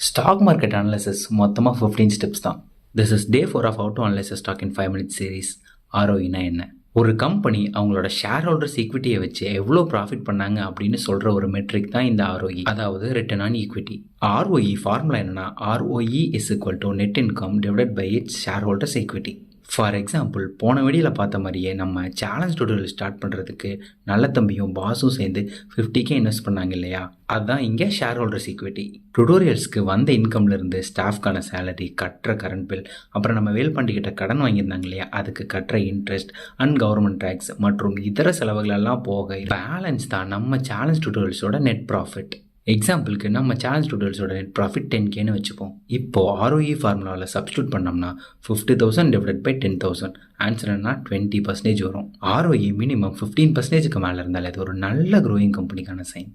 Stock market analysis மொத்தமாக 15 steps தான். This is day 4 of how to analyse stock in 5 minutes series. ஆர்ஓஇனா என்ன? ஒரு கம்பெனி அவங்களோட ஷேர் ஹோல்டர்ஸ் ஈக்விட்டியை வச்சு எவ்வளோ ப்ராஃபிட் பண்ணாங்க அப்படின்னு சொல்கிற ஒரு மெட்ரிக் தான் இந்த ஆர்ஓஇ, அதாவது return on equity. ROE formula என்னன்னா, ROE is equal to net income divided by its shareholders equity. For example, போன வீடியோவில் பார்த்த மாதிரியே நம்ம சேலஞ்ச் டுட்டோரியல் ஸ்டார்ட் பண்ணுறதுக்கு நல்ல தம்பியும் பாஸும் சேர்ந்து 50K இன்வெஸ்ட் பண்ணாங்க இல்லையா? அதுதான் இங்கே ஷேர் ஹோல்டர்ஸ் ஈக்விட்டி. டுட்டோரியல்ஸ்க்கு வந்த இன்கம்லேருந்து ஸ்டாஃப்கான சேலரி, கட்டுற கரண்ட் பில், அப்புறம் நம்ம வேல்பாண்டிக்கிட்ட கடன் வாங்கியிருந்தாங்க இல்லையா, அதுக்கு கட்டுற இன்ட்ரெஸ்ட் அண்ட் கவர்மெண்ட் டேக்ஸ் மற்றும் இதர செலவுகளெல்லாம் போக பேலன்ஸ் தான் நம்ம சேலஞ்ச் டுட்டோரியல்ஸோட நெட் ப்ராஃபிட். எக்ஸாம்பிளுக்கு நம்ம சேலஞ்ச் டுட்டோரியல்ஸோட நெட் ப்ராஃபிட் 10Kன்னு வச்சுப்போம். இப்போது ஆர்ஓஇ ஃபார்முலாவில் சப்ஸ்டியூட் பண்ணோம்னா 50,000 டிவைட் பை 10,000 ஆன்சர் என்ன 20% வரும். ஆர்ஓஇ மினிமம் 15%க்கு மேலே இருந்தால் அது ஒரு நல்ல க்ரோயிங் கம்பெனிக்கான சைன்.